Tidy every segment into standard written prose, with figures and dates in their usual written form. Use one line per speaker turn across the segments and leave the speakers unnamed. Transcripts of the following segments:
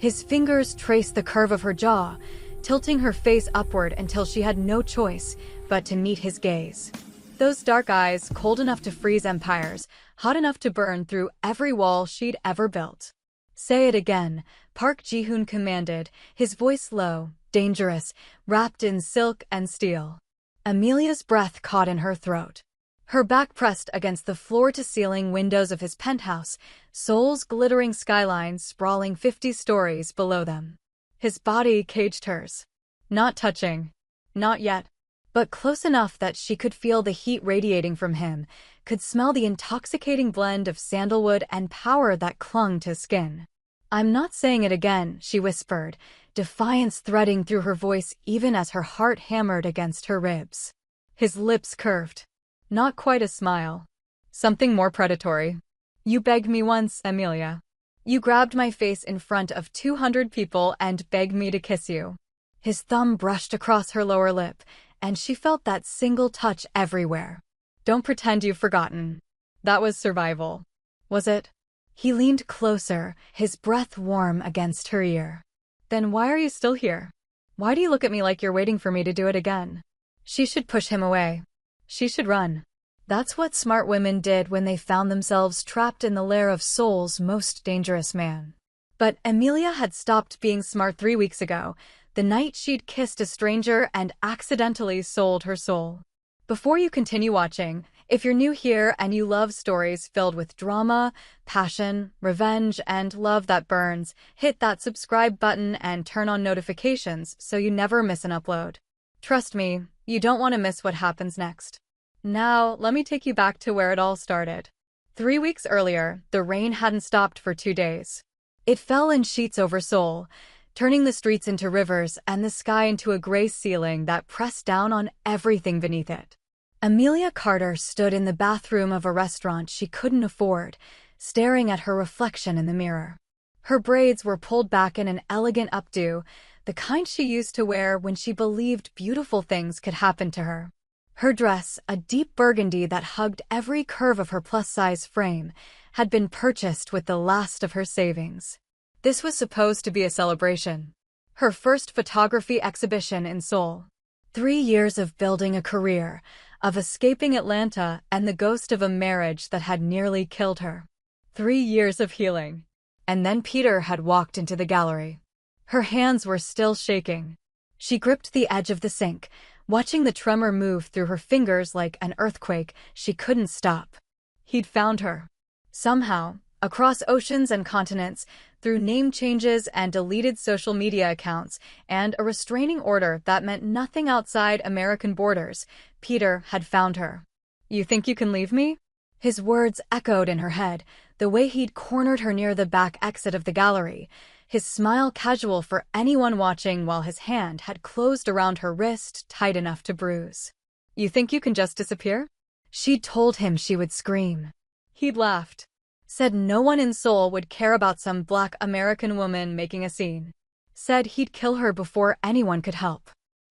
His fingers traced the curve of her jaw, tilting her face upward until she had no choice but to meet his gaze. Those dark eyes, cold enough to freeze empires, hot enough to burn through every wall she'd ever built. "Say it again," Park Ji-hoon commanded, his voice low, dangerous, wrapped in silk and steel. Amelia's breath caught in her throat. Her back pressed against the floor-to-ceiling windows of his penthouse, Seoul's glittering skyline sprawling 50 stories below them. His body caged hers. Not touching. Not yet. But close enough that she could feel the heat radiating from him, could smell the intoxicating blend of sandalwood and power that clung to skin. "I'm not saying it again," she whispered, defiance threading through her voice even as her heart hammered against her ribs. His lips curved. Not quite a smile. Something more predatory. "You begged me once, Amelia. You grabbed my face in front of 200 people and begged me to kiss you." His thumb brushed across her lower lip, and she felt that single touch everywhere. "Don't pretend you've forgotten. That was survival." Was it? He leaned closer, his breath warm against her ear. "Then why are you still here? Why do you look at me like you're waiting for me to do it again?" She should push him away. She should run. That's what smart women did when they found themselves trapped in the lair of Seoul's most dangerous man. But Amelia had stopped being smart 3 weeks ago, the night she'd kissed a stranger and accidentally sold her soul. Before you continue watching, if you're new here and you love stories filled with drama, passion, revenge, and love that burns, hit that subscribe button and turn on notifications so you never miss an upload. Trust me, you don't want to miss what happens next. Now, let me take you back to where it all started. 3 weeks earlier, the rain hadn't stopped for 2 days. It fell in sheets over Seoul, turning the streets into rivers and the sky into a gray ceiling that pressed down on everything beneath it. Amelia Carter stood in the bathroom of a restaurant she couldn't afford, staring at her reflection in the mirror. Her braids were pulled back in an elegant updo, the kind she used to wear when she believed beautiful things could happen to her. Her dress, a deep burgundy that hugged every curve of her plus-size frame, had been purchased with the last of her savings. This was supposed to be a celebration. Her first photography exhibition in Seoul. 3 years of building a career, of escaping Atlanta and the ghost of a marriage that had nearly killed her. 3 years of healing. And then Peter had walked into the gallery. Her hands were still shaking. She gripped the edge of the sink, watching the tremor move through her fingers like an earthquake. She couldn't stop. He'd found her. Somehow, across oceans and continents, through name changes and deleted social media accounts, and a restraining order that meant nothing outside American borders, Peter had found her. "You think you can leave me?" His words echoed in her head, the way he'd cornered her near the back exit of the gallery, his smile casual for anyone watching while his hand had closed around her wrist tight enough to bruise. "You think you can just disappear?" She'd told him she would scream. He'd laughed. Said no one in Seoul would care about some black American woman making a scene. Said he'd kill her before anyone could help.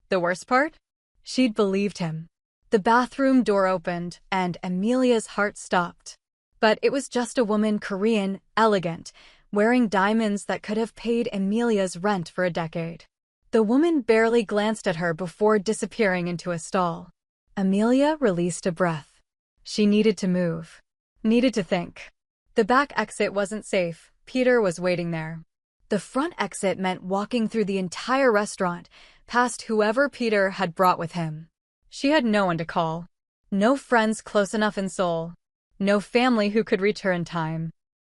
The worst part? She'd believed him. The bathroom door opened, and Amelia's heart stopped. But it was just a woman, Korean, elegant, wearing diamonds that could have paid Amelia's rent for a decade. The woman barely glanced at her before disappearing into a stall. Amelia released a breath. She needed to move. Needed to think. The back exit wasn't safe. Peter was waiting there. The front exit meant walking through the entire restaurant, past whoever Peter had brought with him. She had no one to call. No friends close enough in Seoul. No family who could reach her in time.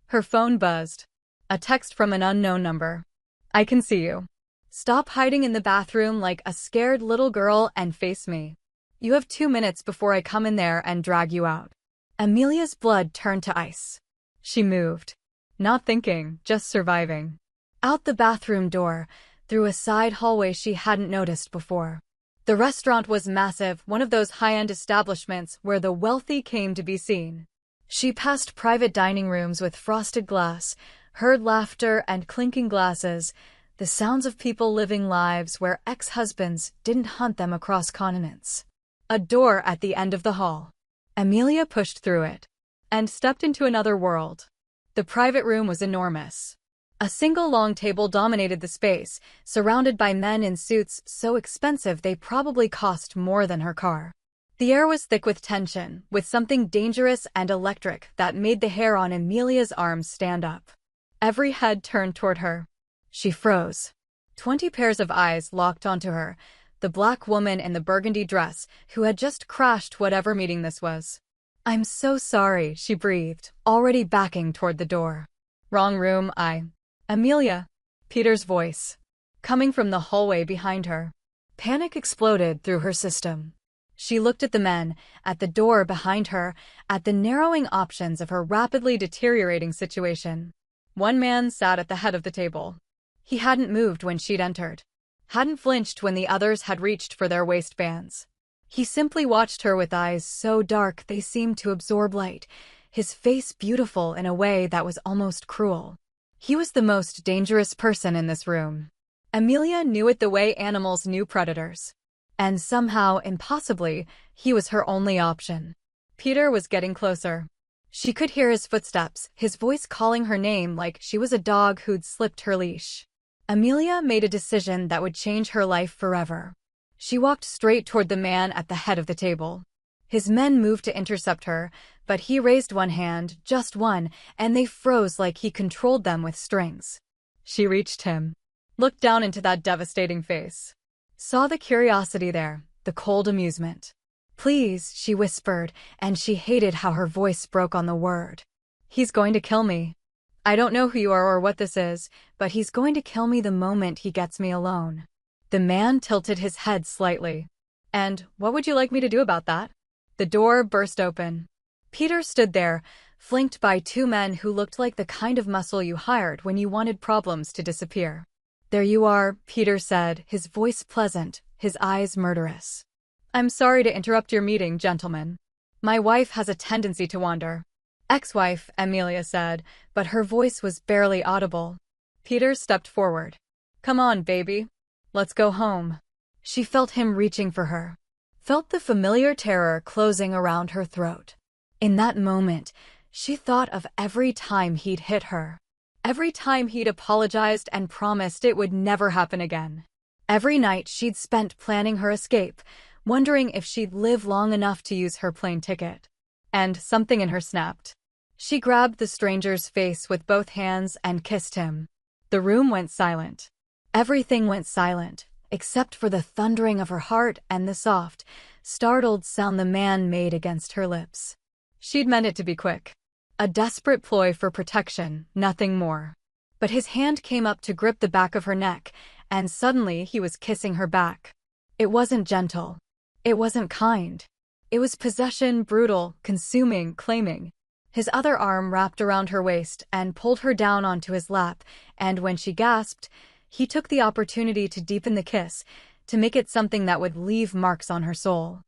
Her phone buzzed. A text from an unknown number. "I can see you. Stop hiding in the bathroom like a scared little girl and face me. You have 2 minutes before I come in there and drag you out." Amelia's blood turned to ice. She moved. Not thinking, just surviving. Out the bathroom door, through a side hallway she hadn't noticed before. The restaurant was massive, one of those high-end establishments where the wealthy came to be seen. She passed private dining rooms with frosted glass, heard laughter and clinking glasses, the sounds of people living lives where ex-husbands didn't hunt them across continents. A door at the end of the hall. Amelia pushed through it and stepped into another world. The private room was enormous. A single long table dominated the space, surrounded by men in suits so expensive they probably cost more than her car. The air was thick with tension, with something dangerous and electric that made the hair on Amelia's arms stand up. Every head turned toward her. She froze. 20 pairs of eyes locked onto her, the black woman in the burgundy dress who had just crashed whatever meeting this was. "I'm so sorry," she breathed, already backing toward the door. "Wrong room, Amelia." Peter's voice, coming from the hallway behind her. Panic exploded through her system. She looked at the men, at the door behind her, at the narrowing options of her rapidly deteriorating situation. One man sat at the head of the table. He hadn't moved when she'd entered, hadn't flinched when the others had reached for their waistbands. He simply watched her with eyes so dark they seemed to absorb light, his face beautiful in a way that was almost cruel. He was the most dangerous person in this room. Amelia knew it the way animals knew predators. And somehow, impossibly, he was her only option. Peter was getting closer. She could hear his footsteps, his voice calling her name like she was a dog who'd slipped her leash. Amelia made a decision that would change her life forever. She walked straight toward the man at the head of the table. His men moved to intercept her, but he raised one hand, just one, and they froze like he controlled them with strings. She reached him, looked down into that devastating face. Saw the curiosity there, the cold amusement. "Please," she whispered, and she hated how her voice broke on the word. "He's going to kill me. I don't know who you are or what this is, but he's going to kill me the moment he gets me alone." The man tilted his head slightly. "And what would you like me to do about that?" The door burst open. Peter stood there, flanked by 2 men who looked like the kind of muscle you hired when you wanted problems to disappear. "There you are," Peter said, his voice pleasant, his eyes murderous. "I'm sorry to interrupt your meeting, gentlemen. My wife has a tendency to wander." "Ex-wife," Amelia said, but her voice was barely audible. Peter stepped forward. "Come on, baby. Let's go home." She felt him reaching for her, felt the familiar terror closing around her throat. In that moment, she thought of every time he'd hit her. Every time he'd apologized and promised it would never happen again. Every night she'd spent planning her escape, wondering if she'd live long enough to use her plane ticket. And something in her snapped. She grabbed the stranger's face with both hands and kissed him. The room went silent. Everything went silent, except for the thundering of her heart and the soft, startled sound the man made against her lips. She'd meant it to be quick. A desperate ploy for protection, nothing more. But his hand came up to grip the back of her neck, and suddenly he was kissing her back. It wasn't gentle. It wasn't kind. It was possession, brutal, consuming, claiming. His other arm wrapped around her waist and pulled her down onto his lap, and when she gasped, he took the opportunity to deepen the kiss, to make it something that would leave marks on her soul.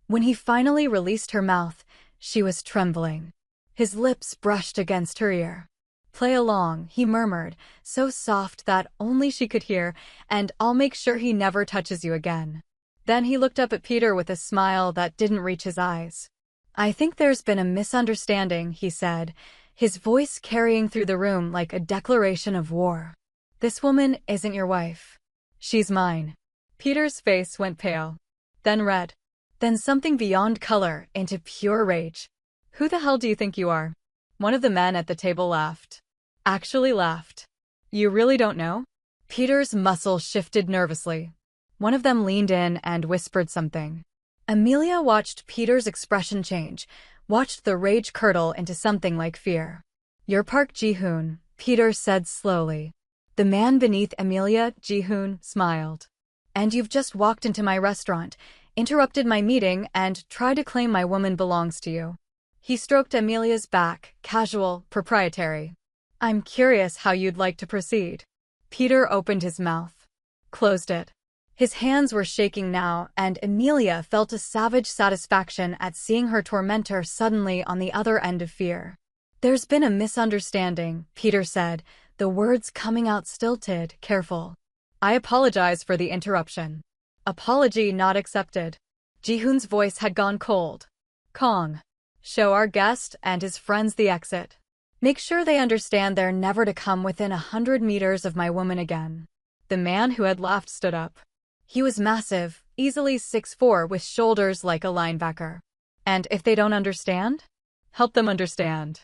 When he finally released her mouth, she was trembling. His lips brushed against her ear. "Play along," he murmured, so soft that only she could hear, "and I'll make sure he never touches you again." Then he looked up at Peter with a smile that didn't reach his eyes. "I think there's been a misunderstanding," he said, his voice carrying through the room like a declaration of war. "This woman isn't your wife. She's mine." Peter's face went pale, then red, then something beyond color into pure rage. "Who the hell do you think you are?" One of the men at the table laughed. Actually laughed. "You really don't know?" Peter's muscles shifted nervously. One of them leaned in and whispered something. Amelia watched Peter's expression change, watched the rage curdle into something like fear. "You're Park Ji-hoon," Peter said slowly. The man beneath Amelia, Ji-hoon, smiled. "And you've just walked into my restaurant, interrupted my meeting, and tried to claim my woman belongs to you." He stroked Amelia's back, casual, proprietary. "I'm curious how you'd like to proceed." Peter opened his mouth, closed it. His hands were shaking now, and Amelia felt a savage satisfaction at seeing her tormentor suddenly on the other end of fear. "There's been a misunderstanding," Peter said, the words coming out stilted, careful. "I apologize for the interruption." Apology not accepted. Ji-hoon's voice had gone cold. "Kong. Show our guest and his friends the exit." Make sure they understand they're never to come within 100 meters of my woman again. The man who had laughed stood up. He was massive, easily 6'4", with shoulders like a linebacker. And if they don't understand? Help them understand.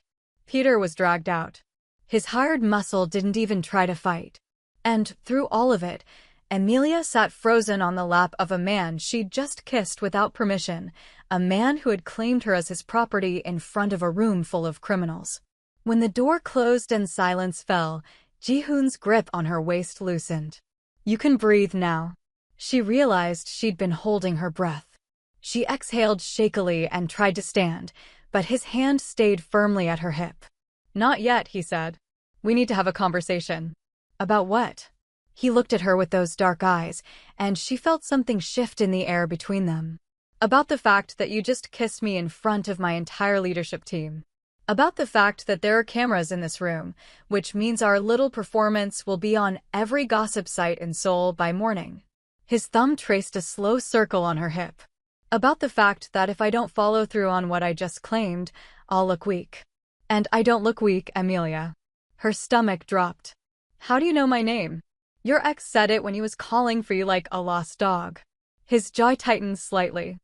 Peter was dragged out. His hired muscle didn't even try to fight. And through all of it, Amelia sat frozen on the lap of a man she'd just kissed without permission, a man who had claimed her as his property in front of a room full of criminals. When the door closed and silence fell, Ji-hoon's grip on her waist loosened. You can breathe now. She realized she'd been holding her breath. She exhaled shakily and tried to stand, but his hand stayed firmly at her hip. Not yet, he said. We need to have a conversation. About what? He looked at her with those dark eyes, and she felt something shift in the air between them. About the fact that you just kissed me in front of my entire leadership team. About the fact that there are cameras in this room, which means our little performance will be on every gossip site in Seoul by morning. His thumb traced a slow circle on her hip. About the fact that if I don't follow through on what I just claimed, I'll look weak. And I don't look weak, Amelia. Her stomach dropped. How do you know my name? Your ex said it when he was calling for you like a lost dog. His jaw tightened slightly.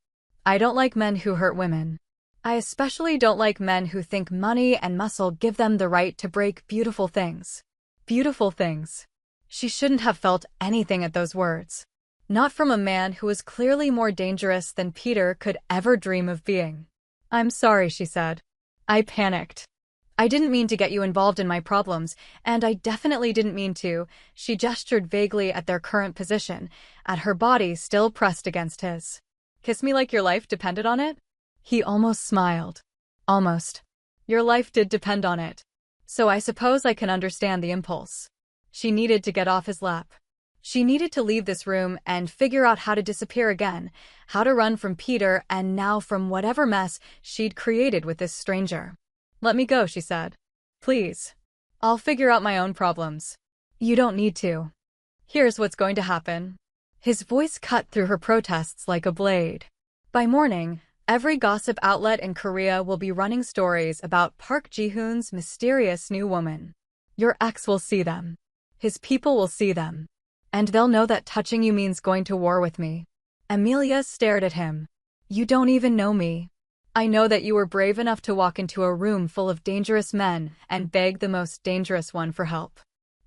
I don't like men who hurt women. I especially don't like men who think money and muscle give them the right to break beautiful things. Beautiful things. She shouldn't have felt anything at those words. Not from a man who was clearly more dangerous than Peter could ever dream of being. I'm sorry, she said. I panicked. I didn't mean to get you involved in my problems, and I definitely didn't mean to. She gestured vaguely at their current position, at her body still pressed against his. Kiss me like your life depended on it? He almost smiled. Almost. Your life did depend on it. So I suppose I can understand the impulse. She needed to get off his lap. She needed to leave this room and figure out how to disappear again, how to run from Peter and now from whatever mess she'd created with this stranger. Let me go, she said. Please. I'll figure out my own problems. You don't need to. Here's what's going to happen. His voice cut through her protests like a blade. By morning, every gossip outlet in Korea will be running stories about Park Ji-hoon's mysterious new woman. Your ex will see them. His people will see them. And they'll know that touching you means going to war with me. Amelia stared at him. You don't even know me. I know that you were brave enough to walk into a room full of dangerous men and beg the most dangerous one for help.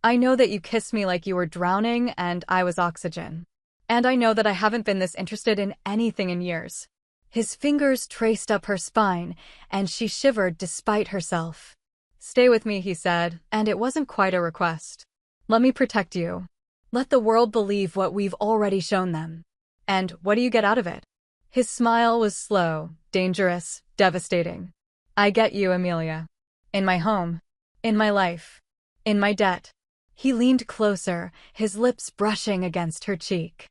I know that you kissed me like you were drowning and I was oxygen. And I know that I haven't been this interested in anything in years. His fingers traced up her spine, and she shivered despite herself. Stay with me, he said, and it wasn't quite a request. Let me protect you. Let the world believe what we've already shown them. And what do you get out of it? His smile was slow, dangerous, devastating. I get you, Amelia. In my home. In my life. In my debt. He leaned closer, his lips brushing against her cheek.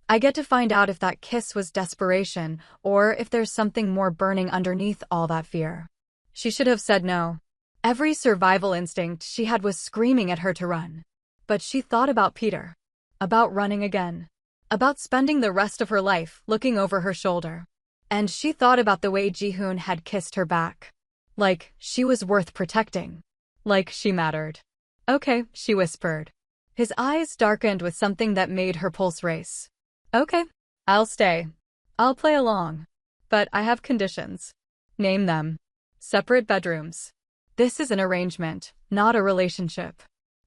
I get to find out if that kiss was desperation or if there's something more burning underneath all that fear. She should have said no. Every survival instinct she had was screaming at her to run. But she thought about Peter. About running again. About spending the rest of her life looking over her shoulder. And she thought about the way Ji-hoon had kissed her back. Like she was worth protecting. Like she mattered. Okay, she whispered. His eyes darkened with something that made her pulse race. Okay, I'll stay. I'll play along. But I have conditions. Name them. Separate bedrooms. This is an arrangement, not a relationship.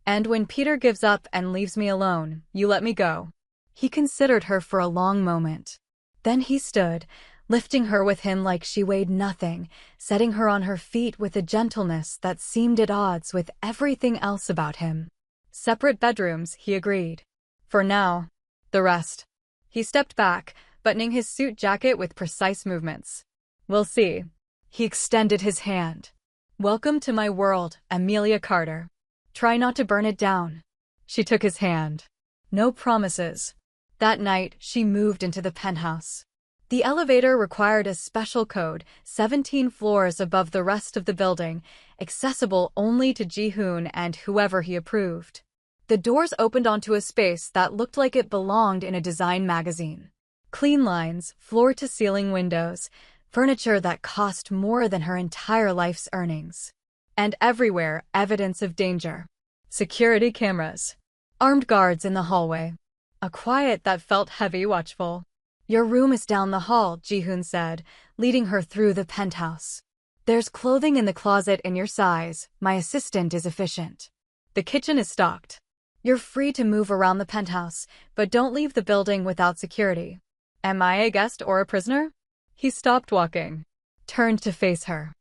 And when Peter gives up and leaves me alone, you let me go. He considered her for a long moment. Then he stood, lifting her with him like she weighed nothing, setting her on her feet with a gentleness that seemed at odds with everything else about him. Separate bedrooms, he agreed. For now. The rest. He stepped back, buttoning his suit jacket with precise movements. We'll see. He extended his hand. Welcome to my world, Amelia Carter. Try not to burn it down. She took his hand. No promises. That night, she moved into the penthouse. The elevator required a special code, 17 floors above the rest of the building, accessible only to Ji-hoon and whoever he approved. The doors opened onto a space that looked like it belonged in a design magazine. Clean lines, floor-to-ceiling windows, furniture that cost more than her entire life's earnings. And everywhere, evidence of danger. Security cameras. Armed guards in the hallway. A quiet that felt heavy, watchful. Your room is down the hall, Ji-hoon said, leading her through the penthouse. There's clothing in the closet in your size. My assistant is efficient. The kitchen is stocked. You're free to move around the penthouse, but don't leave the building without security. Am I a guest or a prisoner? He stopped walking. Turned to face her.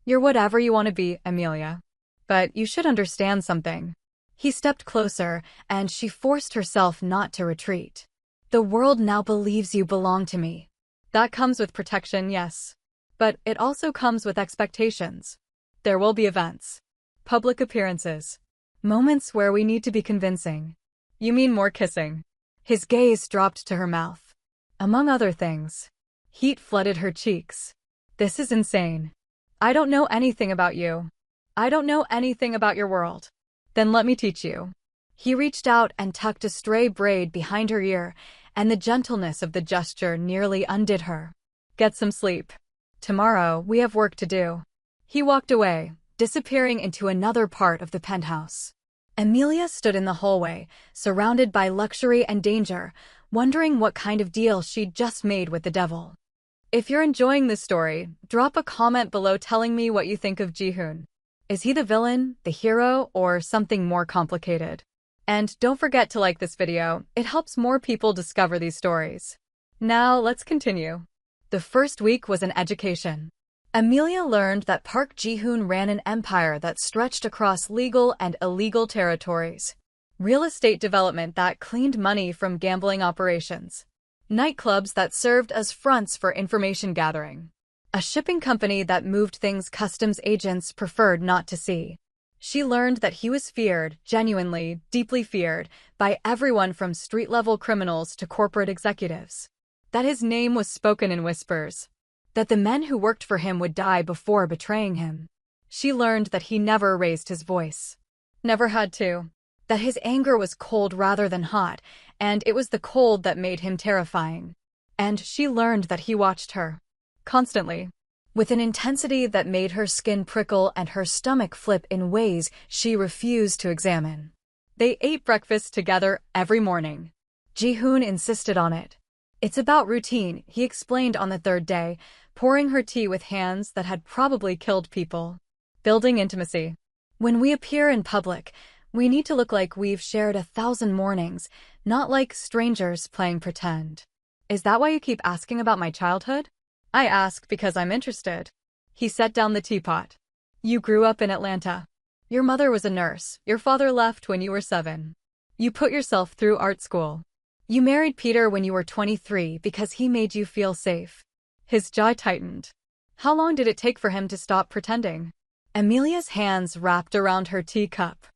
You're whatever you want to be, Amelia. But you should understand something. He stepped closer, and she forced herself not to retreat. The world now believes you belong to me. That comes with protection, yes. But it also comes with expectations. There will be events. Public appearances. Moments where we need to be convincing. You mean more kissing? His gaze dropped to her mouth. Among other things. Heat flooded her cheeks. This is insane. I don't know anything about you. I don't know anything about your world. Then let me teach you. He reached out and tucked a stray braid behind her ear, and the gentleness of the gesture nearly undid her. Get some sleep. Tomorrow, we have work to do. He walked away, disappearing into another part of the penthouse. Amelia stood in the hallway, surrounded by luxury and danger, wondering what kind of deal she'd just made with the devil. If you're enjoying this story, drop a comment below telling me what you think of Ji-hoon. Is he the villain, the hero, or something more complicated? And don't forget to like this video, it helps more people discover these stories. Now, let's continue. The first week was an education. Amelia learned that Park Ji-hoon ran an empire that stretched across legal and illegal territories. Real estate development that cleaned money from gambling operations. Nightclubs that served as fronts for information gathering. A shipping company that moved things customs agents preferred not to see. She learned that he was feared, genuinely, deeply feared, by everyone from street-level criminals to corporate executives. That his name was spoken in whispers. That the men who worked for him would die before betraying him. She learned that he never raised his voice. Never had to. That his anger was cold rather than hot, and it was the cold that made him terrifying. And she learned that he watched her. Constantly. With an intensity that made her skin prickle and her stomach flip in ways she refused to examine. They ate breakfast together every morning. Ji-hoon insisted on it. It's about routine, he explained on the third day, pouring her tea with hands that had probably killed people. Building intimacy. When we appear in public, we need to look like we've shared 1,000 mornings, not like strangers playing pretend. Is that why you keep asking about my childhood? I ask because I'm interested. He set down the teapot. You grew up in Atlanta. Your mother was a nurse. Your father left when you were 7. You put yourself through art school. You married Peter when you were 23 because he made you feel safe. His jaw tightened. How long did it take for him to stop pretending? Amelia's hands wrapped around her teacup.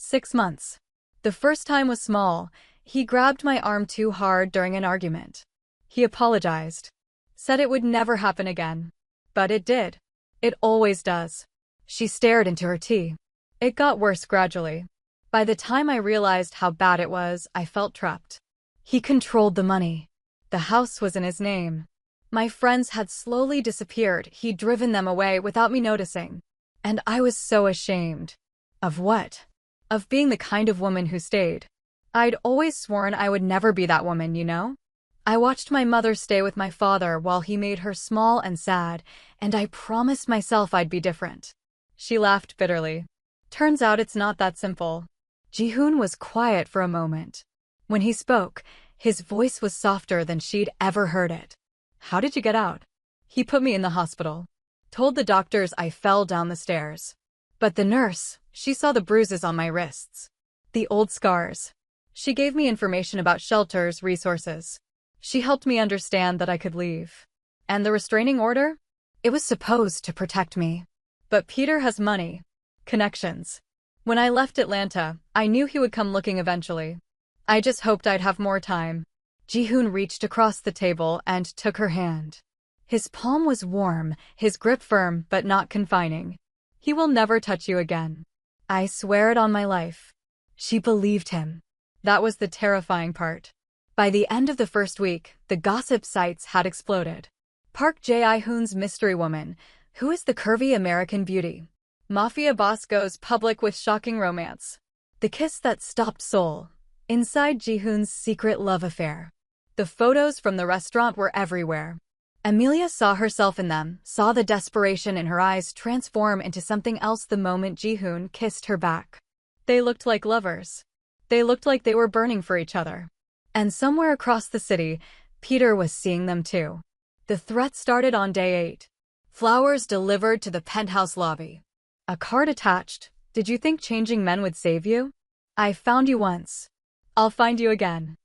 6 months. The first time was small. He grabbed my arm too hard during an argument. He apologized. Said it would never happen again. But it did. It always does. She stared into her tea. It got worse gradually. By the time I realized how bad it was, I felt trapped. He controlled the money. The house was in his name. My friends had slowly disappeared. He'd driven them away without me noticing. And I was so ashamed. Of what? Of being the kind of woman who stayed. I'd always sworn I would never be that woman, you know? I watched my mother stay with my father while he made her small and sad, and I promised myself I'd be different. She laughed bitterly. Turns out it's not that simple. Ji-hoon was quiet for a moment. When he spoke, his voice was softer than she'd ever heard it. How did you get out? He put me in the hospital. Told the doctors I fell down the stairs. But the nurse, she saw the bruises on my wrists. The old scars. She gave me information about shelters, resources. She helped me understand that I could leave. And the restraining order? It was supposed to protect me. But Peter has money. Connections. When I left Atlanta, I knew he would come looking eventually. I just hoped I'd have more time. Ji-hoon reached across the table and took her hand. His palm was warm, his grip firm but not confining. He will never touch you again. I swear it on my life. She believed him. That was the terrifying part. By the end of the first week, the gossip sites had exploded. Park Jae-hoon's mystery woman, who is the curvy American beauty? Mafia boss goes public with shocking romance. The kiss that stopped Seoul. Inside Ji-hoon's secret love affair. The photos from the restaurant were everywhere. Amelia saw herself in them, saw the desperation in her eyes transform into something else the moment Ji-hoon kissed her back. They looked like lovers. They looked like they were burning for each other. And somewhere across the city, Peter was seeing them too. The threat started on day 8. Flowers delivered to the penthouse lobby. A card attached. Did you think changing men would save you? I found you once. I'll find you again.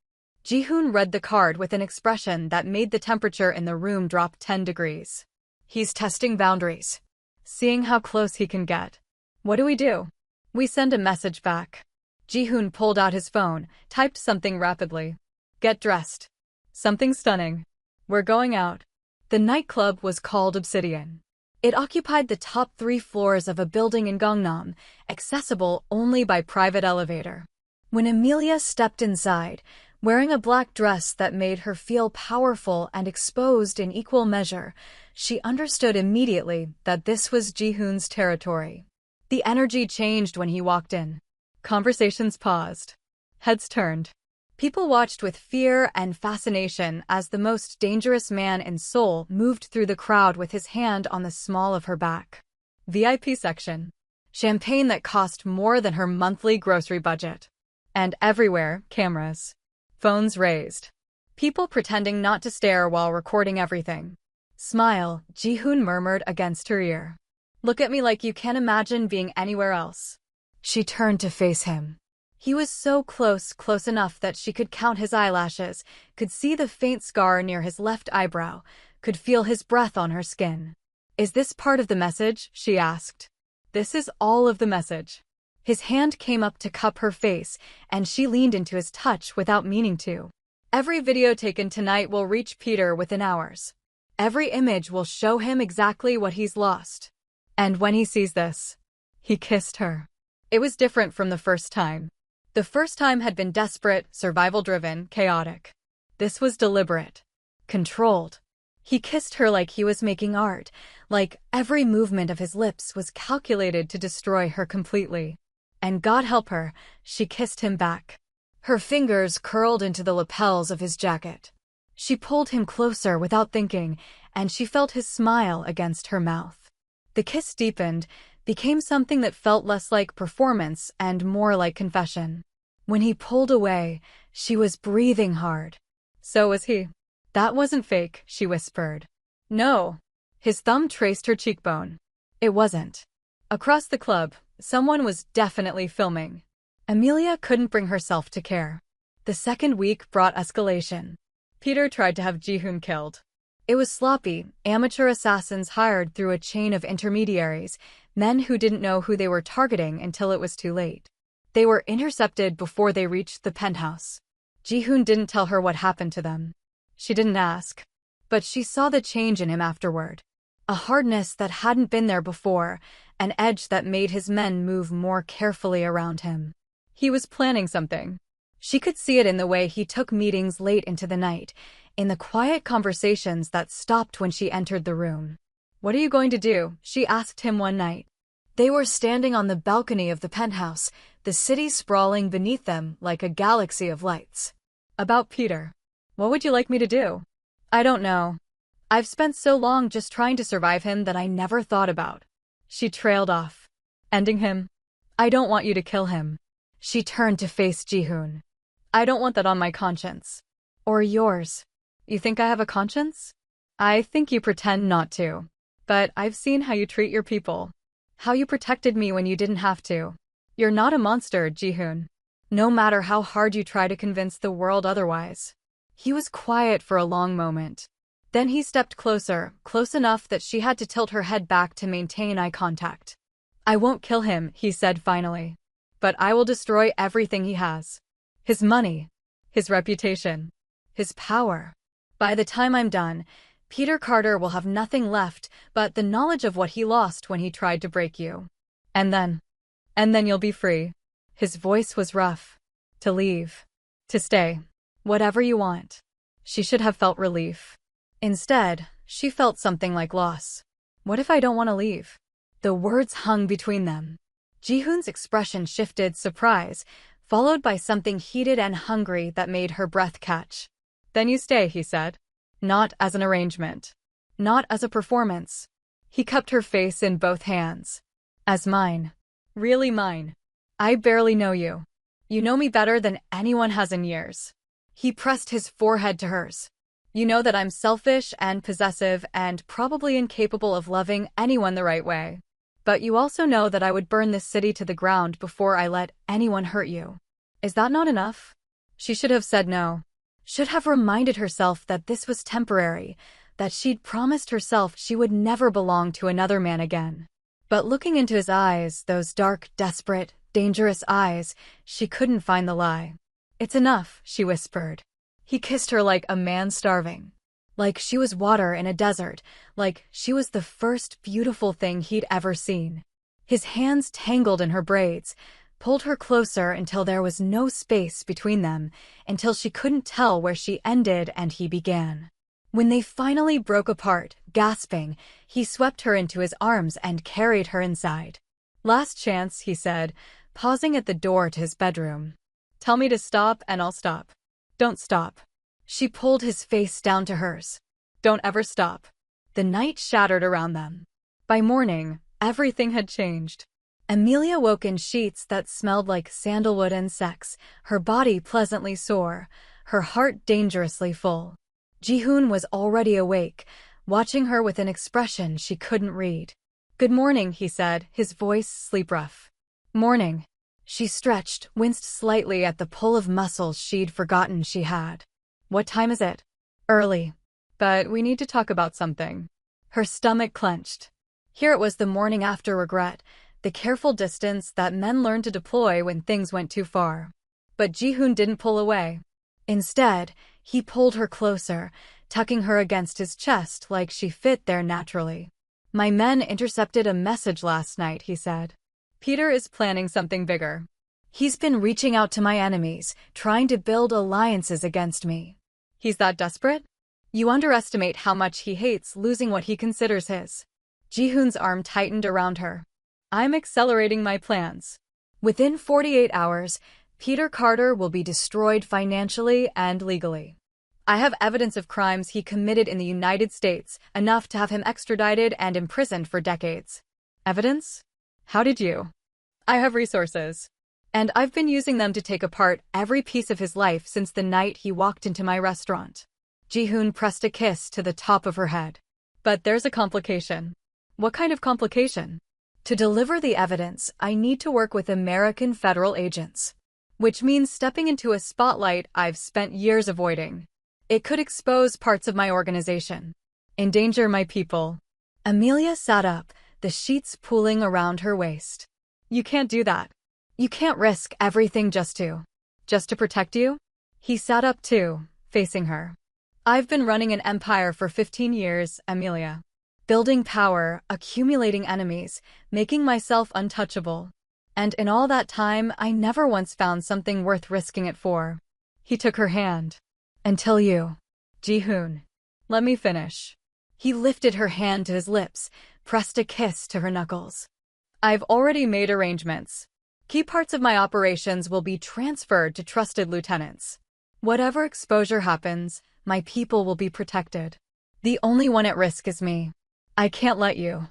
Ji-hoon read the card with an expression that made the temperature in the room drop 10 degrees. He's testing boundaries. Seeing how close he can get. What do? We send a message back. Ji-hoon pulled out his phone, typed something rapidly. Get dressed. Something stunning. We're going out. The nightclub was called Obsidian. It occupied the top 3 floors of a building in Gangnam, accessible only by private elevator. When Amelia stepped inside, wearing a black dress that made her feel powerful and exposed in equal measure, she understood immediately that this was Ji-hoon's territory. The energy changed when he walked in. Conversations paused. Heads turned. People watched with fear and fascination as the most dangerous man in Seoul moved through the crowd with his hand on the small of her back. VIP section. Champagne that cost more than her monthly grocery budget. And everywhere, cameras. Phones raised. People pretending not to stare while recording everything. Smile, Ji-hoon murmured against her ear. Look at me like you can't imagine being anywhere else. She turned to face him. He was so close enough that she could count his eyelashes, could see the faint scar near his left eyebrow, could feel his breath on her skin. Is this part of the message? She asked. This is all of the message. His hand came up to cup her face, and she leaned into his touch without meaning to. Every video taken tonight will reach Peter within hours. Every image will show him exactly what he's lost. And when he sees this, he kissed her. It was different from the first time. The first time had been desperate, survival-driven, chaotic. This was deliberate. Controlled. He kissed her like he was making art, like every movement of his lips was calculated to destroy her completely. And God help her, she kissed him back. Her fingers curled into the lapels of his jacket. She pulled him closer without thinking, and she felt his smile against her mouth. The kiss deepened, became something that felt less like performance and more like confession. When he pulled away, she was breathing hard. So was he. That wasn't fake, she whispered. No. His thumb traced her cheekbone. It wasn't. Across the club, someone was definitely filming. Amelia couldn't bring herself to care. The second week brought escalation. Peter tried to have Ji-hoon killed. It was sloppy, amateur assassins hired through a chain of intermediaries, men who didn't know who they were targeting until it was too late. They were intercepted before they reached the penthouse. Ji-hoon didn't tell her what happened to them. She didn't ask. But she saw the change in him afterward. A hardness that hadn't been there before, an edge that made his men move more carefully around him. He was planning something. She could see it in the way he took meetings late into the night, in the quiet conversations that stopped when she entered the room. What are you going to do? She asked him one night. They were standing on the balcony of the penthouse, the city sprawling beneath them like a galaxy of lights. About Peter. What would you like me to do? I don't know. I've spent so long just trying to survive him that I never thought about. She trailed off. Ending him? I don't want you to kill him. She turned to face Ji-hoon. I don't want that on my conscience. Or yours. You think I have a conscience? I think you pretend not to. But I've seen how you treat your people. How you protected me when you didn't have to. You're not a monster, Ji-hoon. No matter how hard you try to convince the world otherwise. He was quiet for a long moment. Then he stepped closer, close enough that she had to tilt her head back to maintain eye contact. I won't kill him, he said finally. But I will destroy everything he has. His money. His reputation. His power. By the time I'm done, Peter Carter will have nothing left but the knowledge of what he lost when he tried to break you. And then you'll be free. His voice was rough. To leave. To stay. Whatever you want. She should have felt relief. Instead, she felt something like loss. What if I don't want to leave? The words hung between them. Ji-hoon's expression shifted, surprise, followed by something heated and hungry that made her breath catch. "Then you stay," he said. "Not as an arrangement. Not as a performance." He cupped her face in both hands. "As mine. Really mine. I barely know you. You know me better than anyone has in years." He pressed his forehead to hers. "You know that I'm selfish and possessive and probably incapable of loving anyone the right way. But you also know that I would burn this city to the ground before I let anyone hurt you. Is that not enough?" She should have said no. Should have reminded herself that this was temporary, that she'd promised herself she would never belong to another man again. But looking into his eyes, those dark, desperate, dangerous eyes, she couldn't find the lie. "It's enough," she whispered. He kissed her like a man starving. Like she was water in a desert, like she was the first beautiful thing he'd ever seen. His hands tangled in her braids, pulled her closer until there was no space between them, until she couldn't tell where she ended and he began. When they finally broke apart, gasping, he swept her into his arms and carried her inside. "Last chance," he said, pausing at the door to his bedroom. "Tell me to stop and I'll stop. Don't stop." She pulled his face down to hers. "Don't ever stop." The night shattered around them. By morning, everything had changed. Amelia woke in sheets that smelled like sandalwood and sex, her body pleasantly sore, her heart dangerously full. Ji-hoon was already awake, watching her with an expression she couldn't read. "Good morning," he said, his voice sleep-rough. "Morning." She stretched, winced slightly at the pull of muscles she'd forgotten she had. "What time is it?" "Early. But we need to talk about something." Her stomach clenched. Here it was, the morning after regret, the careful distance that men learn to deploy when things went too far. But Ji-hoon didn't pull away. Instead, he pulled her closer, tucking her against his chest like she fit there naturally. "My men intercepted a message last night," he said. "Peter is planning something bigger. He's been reaching out to my enemies, trying to build alliances against me." "He's that desperate?" "You underestimate how much he hates losing what he considers his." Ji-hoon's arm tightened around her. "I'm accelerating my plans. Within 48 hours, Peter Carter will be destroyed financially and legally. I have evidence of crimes he committed in the United States, enough to have him extradited and imprisoned for decades." "Evidence? How did you?" "I have resources. And I've been using them to take apart every piece of his life since the night he walked into my restaurant." Ji-hoon pressed a kiss to the top of her head. "But there's a complication." "What kind of complication?" "To deliver the evidence, I need to work with American federal agents. Which means stepping into a spotlight I've spent years avoiding. It could expose parts of my organization. Endanger my people." Amelia sat up, the sheets pooling around her waist. "You can't do that. You can't risk everything just to protect you." He sat up too, facing her. "I've been running an empire for 15 years, Amelia. Building power, accumulating enemies, making myself untouchable. And in all that time, I never once found something worth risking it for." He took her hand. "Until you." "Ji-hoon. Let me finish." He lifted her hand to his lips, pressed a kiss to her knuckles. "I've already made arrangements. Key parts of my operations will be transferred to trusted lieutenants. Whatever exposure happens, my people will be protected. The only one at risk is me. I can't let you.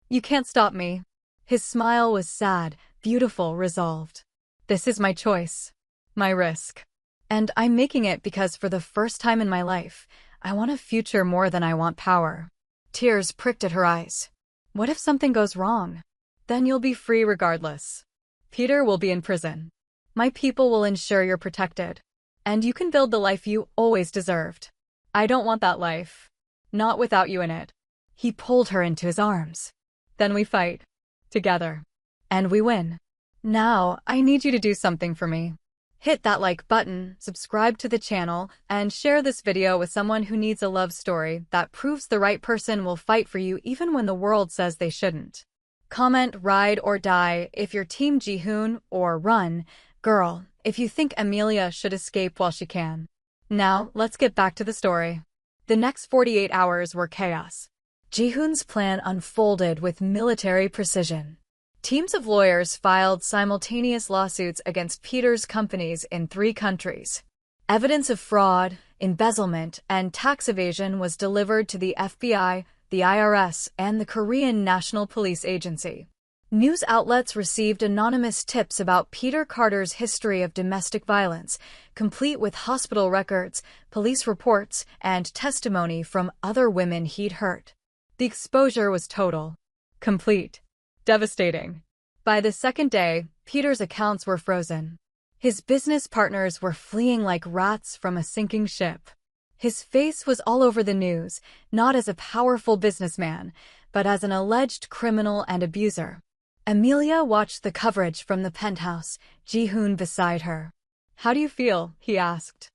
You can't stop me." His smile was sad, beautiful, resolved. "This is my choice. My risk. And I'm making it because for the first time in my life, I want a future more than I want power." Tears pricked at her eyes. "What if something goes wrong? Then you'll be free regardless. Peter will be in prison. My people will ensure you're protected. And you can build the life you always deserved. I don't want that life. Not without you in it." He pulled her into his arms. "Then we fight. Together. And we win. Now, I need you to do something for me. Hit that like button, subscribe to the channel, and share this video with someone who needs a love story that proves the right person will fight for you even when the world says they shouldn't. Comment ride or die if you're Team Ji-hoon, or run, girl, if you think Amelia should escape while she can. Now, let's get back to the story. The next 48 hours were chaos. Ji-hoon's plan unfolded with military precision. Teams of lawyers filed simultaneous lawsuits against Peter's companies in 3 countries. Evidence of fraud, embezzlement, and tax evasion was delivered to the FBI, the IRS, and the Korean National Police Agency. News outlets received anonymous tips about Peter Carter's history of domestic violence, complete with hospital records, police reports, and testimony from other women he'd hurt. The exposure was total, complete, devastating. By the second day, Peter's accounts were frozen. His business partners were fleeing like rats from a sinking ship. His face was all over the news, not as a powerful businessman, but as an alleged criminal and abuser. Amelia watched the coverage from the penthouse, Ji-hoon beside her. "How do you feel?" he asked.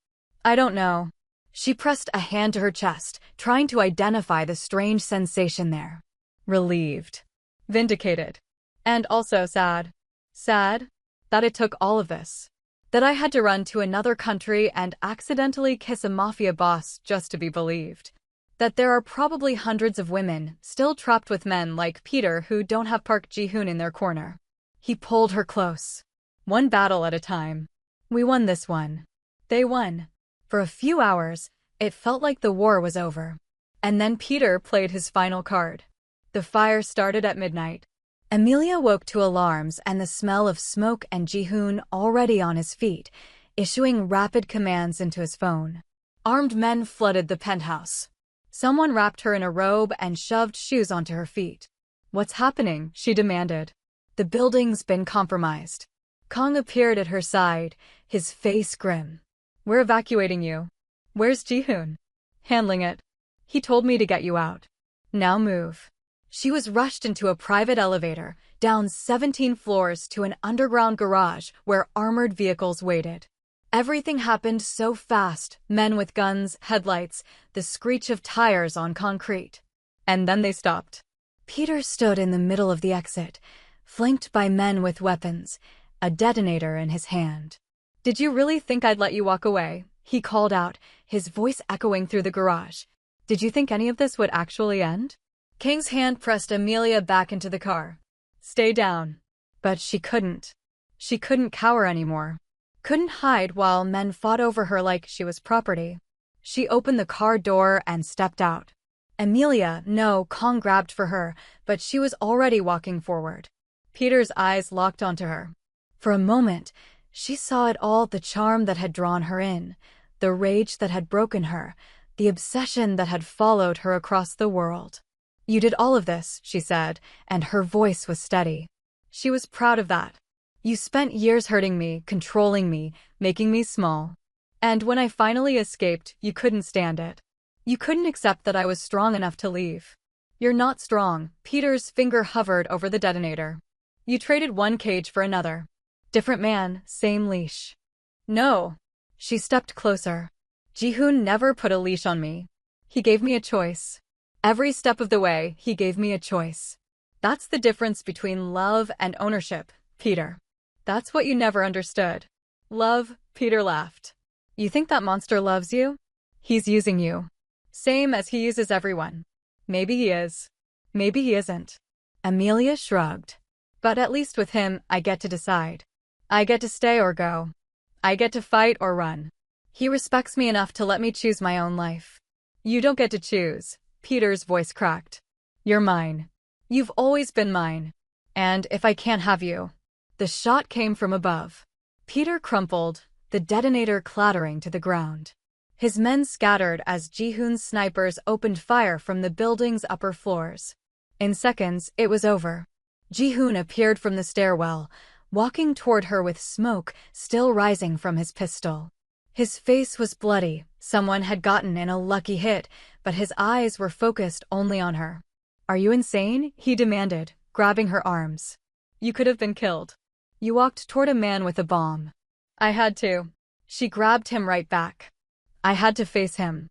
"I don't know." She pressed a hand to her chest, trying to identify the strange sensation there. Relieved. Vindicated. And also sad. Sad? That it took all of this. That I had to run to another country and accidentally kiss a mafia boss just to be believed. That there are probably hundreds of women still trapped with men like Peter who don't have Park Ji-hoon in their corner. He pulled her close. One battle at a time. We won this one. They won. For a few hours, it felt like the war was over. And then Peter played his final card. The fire started at midnight. Amelia woke to alarms and the smell of smoke and Ji-hoon already on his feet, issuing rapid commands into his phone. Armed men flooded the penthouse. Someone wrapped her in a robe and shoved shoes onto her feet. "What's happening?" she demanded. "The building's been compromised." Kong appeared at her side, his face grim. "We're evacuating you." "Where's Ji-hoon?" "Handling it. He told me to get you out. Now move." She was rushed into a private elevator, down 17 floors to an underground garage where armored vehicles waited. Everything happened so fast, men with guns, headlights, the screech of tires on concrete. And then they stopped. Peter stood in the middle of the exit, flanked by men with weapons, a detonator in his hand. "Did you really think I'd let you walk away?" he called out, his voice echoing through the garage. "Did you think any of this would actually end?" King's hand pressed Amelia back into the car. "Stay down." But she couldn't. She couldn't cower anymore. Couldn't hide while men fought over her like she was property. She opened the car door and stepped out. "Amelia, no," Kong grabbed for her, but she was already walking forward. Peter's eyes locked onto her. For a moment, she saw it all, the charm that had drawn her in, the rage that had broken her, the obsession that had followed her across the world. "You did all of this," she said, and her voice was steady. She was proud of that. "You spent years hurting me, controlling me, making me small. And when I finally escaped, you couldn't stand it. You couldn't accept that I was strong enough to leave. You're not strong." Peter's finger hovered over the detonator. "You traded one cage for another. Different man, same leash." "No." She stepped closer. "Ji-hoon never put a leash on me. He gave me a choice. Every step of the way, he gave me a choice. That's the difference between love and ownership, Peter. That's what you never understood." "Love?" Peter laughed. "You think that monster loves you? He's using you. Same as he uses everyone. Maybe he is. Maybe he isn't." Amelia shrugged. "But at least with him, I get to decide. I get to stay or go. I get to fight or run. He respects me enough to let me choose my own life. You don't get to choose." Peter's voice cracked. "You're mine. You've always been mine. And if I can't have you..." The shot came from above. Peter crumpled, the detonator clattering to the ground. His men scattered as Ji-hoon's snipers opened fire from the building's upper floors. In seconds, it was over. Ji-hoon appeared from the stairwell, walking toward her with smoke still rising from his pistol. His face was bloody. Someone had gotten in a lucky hit, but his eyes were focused only on her. "Are you insane?" he demanded, grabbing her arms. "You could have been killed." "You walked toward a man with a bomb." "I had to." She grabbed him right back. "I had to face him.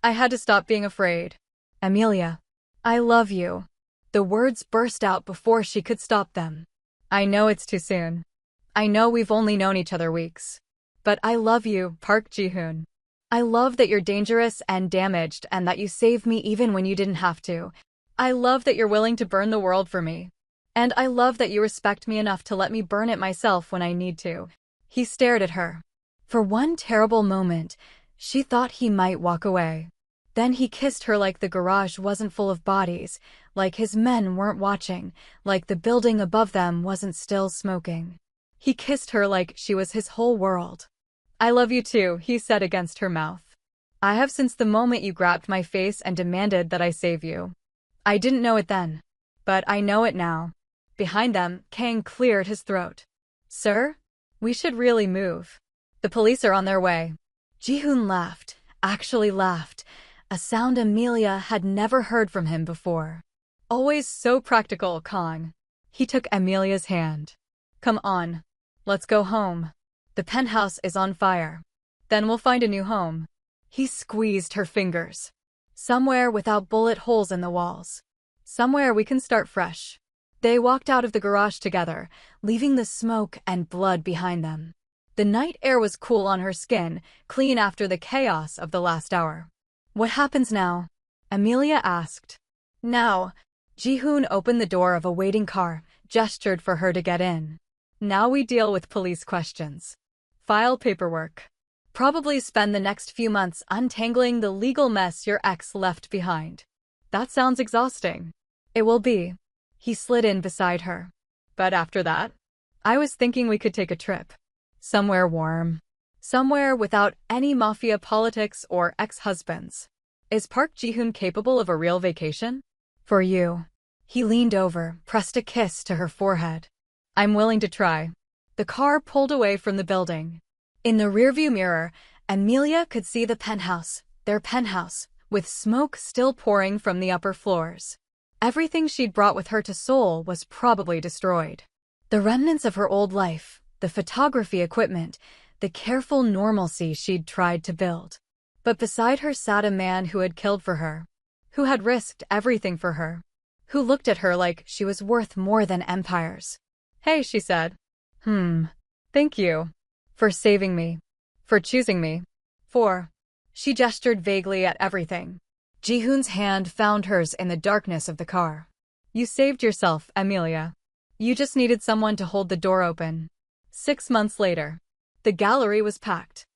I had to stop being afraid." "Amelia, I love you." The words burst out before she could stop them. "I know it's too soon. I know we've only known each other weeks. But I love you, Park Ji-hoon. I love that you're dangerous and damaged and that you saved me even when you didn't have to. I love that you're willing to burn the world for me. And I love that you respect me enough to let me burn it myself when I need to. He stared at her. For one terrible moment, she thought he might walk away. Then he kissed her like the garage wasn't full of bodies, like his men weren't watching, like the building above them wasn't still smoking. He kissed her like she was his whole world. I love you too, he said against her mouth. I have since the moment you grabbed my face and demanded that I save you. I didn't know it then, but I know it now. Behind them, Kang cleared his throat. Sir? We should really move. The police are on their way. Ji-hoon laughed, actually laughed, a sound Amelia had never heard from him before. Always so practical, Kang. He took Amelia's hand. Come on. Let's go home. The penthouse is on fire. Then we'll find a new home. He squeezed her fingers. Somewhere without bullet holes in the walls. Somewhere we can start fresh. They walked out of the garage together, leaving the smoke and blood behind them. The night air was cool on her skin, clean after the chaos of the last hour. What happens now? Amelia asked. Now. Ji-hoon opened the door of a waiting car, gestured for her to get in. Now we deal with police questions. File paperwork. Probably spend the next few months untangling the legal mess your ex left behind. That sounds exhausting. It will be. He slid in beside her. But after that? I was thinking we could take a trip. Somewhere warm. Somewhere without any mafia politics or ex-husbands. Is Park Ji-hoon capable of a real vacation? For you. He leaned over, pressed a kiss to her forehead. I'm willing to try. The car pulled away from the building. In the rearview mirror, Amelia could see the penthouse, their penthouse, with smoke still pouring from the upper floors. Everything she'd brought with her to Seoul was probably destroyed. The remnants of her old life, the photography equipment, the careful normalcy she'd tried to build. But beside her sat a man who had killed for her, who had risked everything for her, who looked at her like she was worth more than empires. Hey, she said. Thank you. For saving me. For choosing me. For. She gestured vaguely at everything. Ji-hoon's hand found hers in the darkness of the car. You saved yourself, Amelia. You just needed someone to hold the door open. 6 months later. The gallery was packed.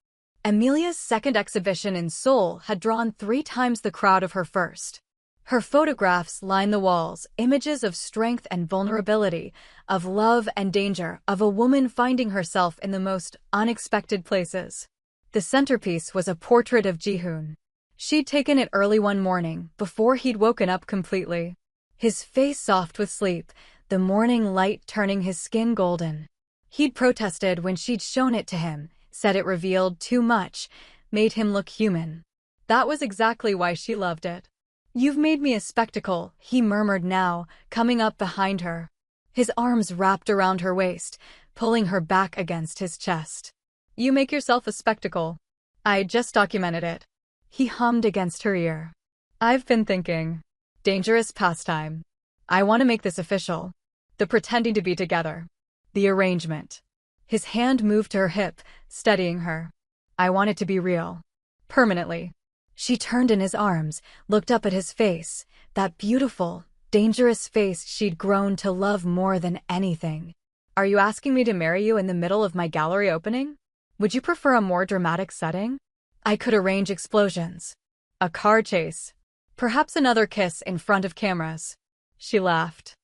Amelia's second exhibition in Seoul had drawn 3 times the crowd of her first. Her photographs lined the walls, images of strength and vulnerability, of love and danger, of a woman finding herself in the most unexpected places. The centerpiece was a portrait of Ji-hoon. She'd taken it early one morning, before he'd woken up completely. His face soft with sleep, the morning light turning his skin golden. He'd protested when she'd shown it to him, said it revealed too much, made him look human. That was exactly why she loved it. You've made me a spectacle, he murmured now, coming up behind her. His arms wrapped around her waist, pulling her back against his chest. You make yourself a spectacle. I just documented it. He hummed against her ear. I've been thinking. Dangerous pastime. I want to make this official. The pretending to be together. The arrangement. His hand moved to her hip, steadying her. I want it to be real. Permanently. She turned in his arms, looked up at his face, that beautiful, dangerous face she'd grown to love more than anything. Are you asking me to marry you in the middle of my gallery opening? Would you prefer a more dramatic setting? I could arrange explosions. A car chase. Perhaps another kiss in front of cameras. She laughed.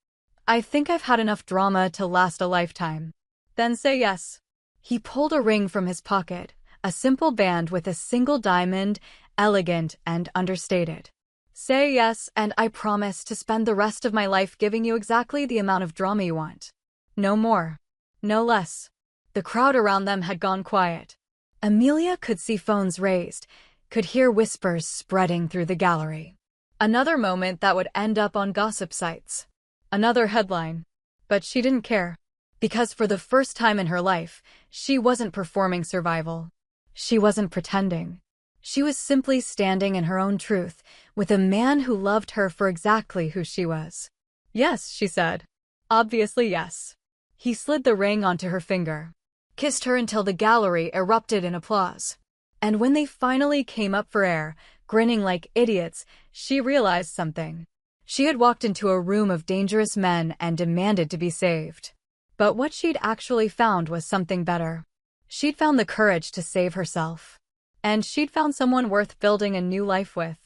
I think I've had enough drama to last a lifetime. Then say yes. He pulled a ring from his pocket, a simple band with a single diamond, elegant and understated. Say yes, and I promise to spend the rest of my life giving you exactly the amount of drama you want. No more. No less. The crowd around them had gone quiet. Amelia could see phones raised, could hear whispers spreading through the gallery. Another moment that would end up on gossip sites. Another headline. But she didn't care. Because for the first time in her life, she wasn't performing survival. She wasn't pretending. She was simply standing in her own truth, with a man who loved her for exactly who she was. Yes, she said. Obviously yes. He slid the ring onto her finger. Kissed her until the gallery erupted in applause. And when they finally came up for air, grinning like idiots, she realized something. She had walked into a room of dangerous men and demanded to be saved. But what she'd actually found was something better. She'd found the courage to save herself. And she'd found someone worth building a new life with.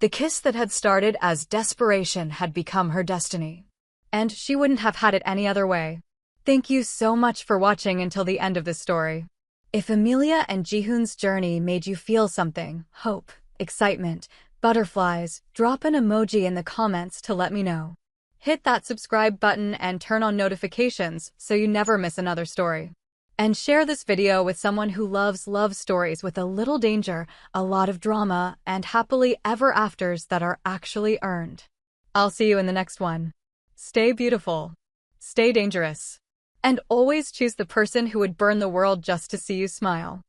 The kiss that had started as desperation had become her destiny. And she wouldn't have had it any other way. Thank you so much for watching until the end of this story. If Amelia and Jihoon's journey made you feel something, hope, excitement, butterflies, drop an emoji in the comments to let me know. Hit that subscribe button and turn on notifications so you never miss another story. And share this video with someone who loves love stories with a little danger, a lot of drama, and happily ever afters that are actually earned. I'll see you in the next one. Stay beautiful. Stay dangerous. And always choose the person who would burn the world just to see you smile.